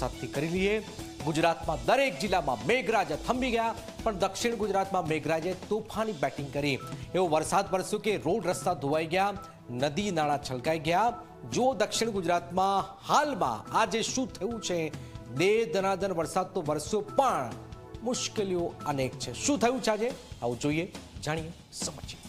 વરસાદથી કરી લઈએ। ગુજરાતમાં દરેક જિલ્લામાં મેઘરાજા થંભી ગયા, પણ દક્ષિણ ગુજરાતમાં મેઘરાજાએ તોફાની બેટિંગ કરી। એવો વરસાદ વરસ્યો કે રોડ રસ્તા ધોવાઈ ગયા, નદી નાળા છલકાઈ ગયા। જો દક્ષિણ ગુજરાતમાં હાલમાં આજે શું થયું છે, દે દનાદન વરસાદ તો વરસ્યો, પણ મુશ્કેલીઓ અનેક છે। શું થયું છે આજે, આવું જોઈએ, જાણીએ, સમજીએ।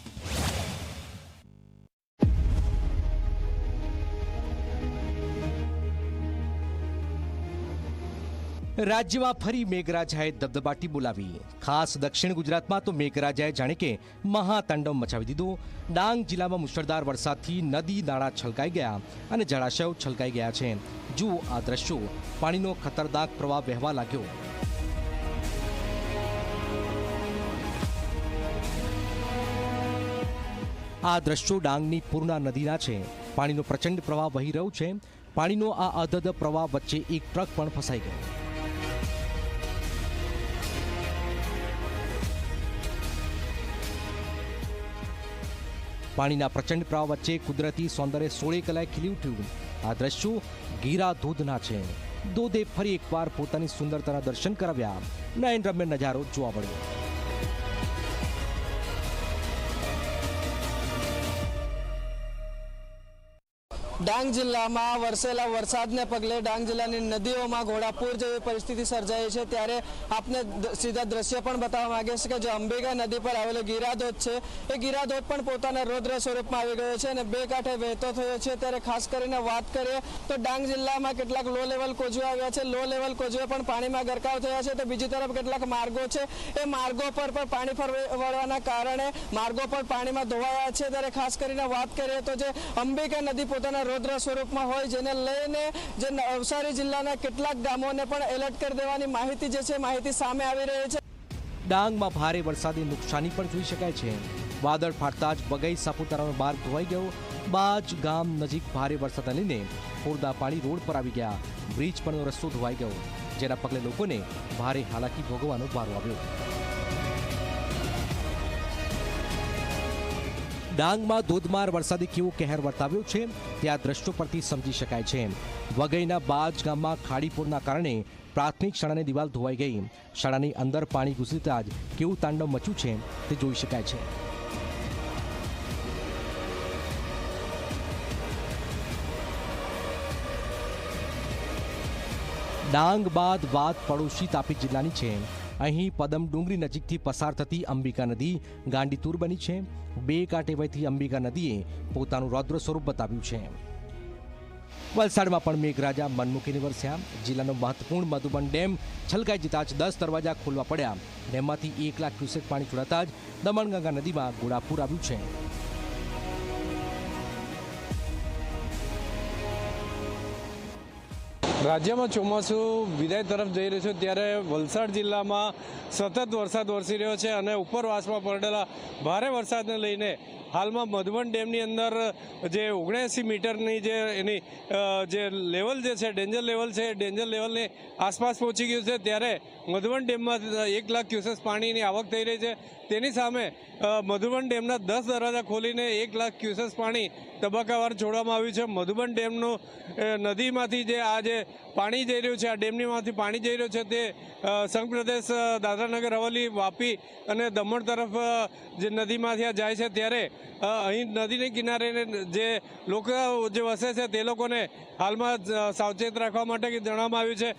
રાજ્યમાં ફરી મેઘરાજાએ દબદબાટી બોલાવી। ખાસ દક્ષિણ ગુજરાતમાં તો મેઘરાજાએ જાણે કે મહાતાંડવ મચાવી દીધું। ડાંગ જિલ્લામાં મુશળધાર વરસાદથી નદી નાળા છલકાઈ ગયા અને જળાશયો છલકાઈ ગયા છે। જુઓ આ દ્રશ્યો, પાણીનો ખતરનાક પ્રવાહ વહેવા લાગ્યો। આ દ્રશ્યો ડાંગની પૂર્ણા નદીના છે। પાણીનો પ્રચંડ પ્રવાહ વહી રહ્યો છે। પાણીનો આ અધધ પ્રવાહ વચ્ચે એક ટ્રક પણ ફસાઈ ગયો। પાણીના પ્રચંડ પ્રવાહ વચ્ચે કુદરતી સૌંદર્ય સોળે કલાએ ખીલી ઉઠ્યું। આ દ્રશ્યો ગીરા ધોધના છે। ધોધે ફરી એકવાર પોતાની સુંદરતાના દર્શન કરાવ્યા। નયનરમ્ય નજારો જોવા મળ્યો। ડાંગ જિલ્લામાં વરસેલા વરસાદને પગલે ડાંગ જિલ્લાની નદીઓમાં ઘોડાપૂર જેવી પરિસ્થિતિ સર્જાઈ છે। ત્યારે આપને સીધા દ્રશ્ય પણ બતાવવા માંગે છે કે જે અંબિકા નદી પર આવેલો ગીરાધોધ છે, એ ગીરાધોધ પણ પોતાના રૌદ્ર સ્વરૂપમાં આવી ગયો છે અને બે કાંઠે વહેતો થયો છે। ત્યારે ખાસ કરીને વાત કરીએ તો ડાંગ જિલ્લામાં કેટલાક લો લેવલ કોઝવે આવ્યા છે। લો લેવલ કોઝવે પણ પાણીમાં ગરકાવ થયા છે। તો બીજી તરફ કેટલાક માર્ગો છે, એ માર્ગો પર પણ પાણી વળવાના કારણે માર્ગો પણ પાણીમાં ધોવાયા છે। ત્યારે ખાસ કરીને વાત કરીએ તો જે અંબિકા નદી પોતાના રૌદ્ર સ્વરૂપમાં હોય, જેને લઈને જે નવસારી જિલ્લાના કેટલાક ગામોને પણ એલર્ટ કરી દેવાની માહિતી જે છે, માહિતી સામે આવી રહી છે। ડાંગમાં ભારે વરસાદી નુકસાની પણ જોઈ શકાય છે। વાદળ ફાટતા જ બગઈ સાપુતારાનો માર્ગ ધોવાઈ ગયો। બાજ ગામ નજીક ભારે વરસાદને લઈને પૂરતા પાણી રોડ પર આવી ગયા। બ્રિજ પરનો રસ્તો ધોવાઈ ગયો, જેના પગલે લોકોને ભારે હાલાકી ભોગવવાનો વારો આવ્યો। ડાંગમાં ધોધમાર વરસાદે કેવો કહેર વર્તાવ્યો છે, તે આ દ્રશ્યો પરથી સમજી શકાય છે। વઘઈના બાજ ગામમાં ખાડીપુરના કારણે પ્રાથમિક શાળાની દિવાલ ધોવાઈ ગઈ। શાળાની અંદર પાણી ઘૂસતા જ કેવું તાંડવ મચ્યું છે, તે જોઈ શકાય છે। ડાંગ બાદ વાત પડોશી તાપી જિલ્લાની છે। અહીં પદમ ડુંગરી નજીકથી પસાર થતી અંબિકા નદી ગાંડીતુર બની છે। બે કાંઠે વહેતી અંબિકા નદીએ પોતાનું રૌદ્ર સ્વરૂપ બતાવ્યું છે। વલસાડમાં પણ મેઘરાજા મન મૂકીને વરસ્યા। જિલ્લાનો મહત્વપૂર્ણ મધુબન ડેમ છલકાઈ જતા જ 10 દરવાજા ખોલવા પડ્યા। ડેમમાંથી 1 લાખ ક્યુસેક પાણી છોડાતા જ દમણગંગા નદીમાં ઘોડાપૂર આવ્યું છે। રાજ્યમાં ચોમાસું વિદાય તરફ જઈ રહ્યું છે, ત્યારે વલસાડ જિલ્લામાં સતત વરસાદ વરસી રહ્યો છે અને ઉપરવાસમાં પડેલા ભારે વરસાદને લઈને હાલમાં મધુબન ડેમની અંદર જે 79 મીટરની જે એની જે લેવલ જે છે, ડેન્જર લેવલ છે, ડેન્જર લેવલની આસપાસ પહોંચી ગયું છે। ત્યારે મધુબન ડેમમાં 1 લાખ ક્યુસેક પાણીની આવક થઈ રહી છે। તેની સામે મધુબન ડેમના 10 દરવાજા ખોલીને 1 લાખ ક્યુસેક પાણી તબક્કાવાર છોડવામાં આવ્યું છે। મધુબન ડેમનું નદીમાંથી જે આ જે પાણી જઈ રહ્યું છે, આ ડેમનીમાંથી પાણી જઈ રહ્યું છે, તે સંઘ પ્રદેશ દાદરાનગર હવેલી, વાપી અને દમણ તરફ જે નદીમાંથી આ જાય છે। ત્યારે અહીં નદીને કિનારે જે લોકો જે વસે છે, તે લોકોને હાલમાં સાવચેત રાખવા માટે જણાવવામાં આવ્યું છે।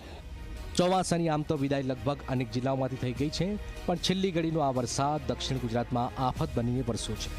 ચોમાસાની આમ તો વિદાય લગભગ અનેક જિલ્લાઓમાંથી થઈ ગઈ છે, પણ છેલ્લી ઘડીનો આ વરસાદ દક્ષિણ ગુજરાતમાં આફત બનીને વરસ્યો છે।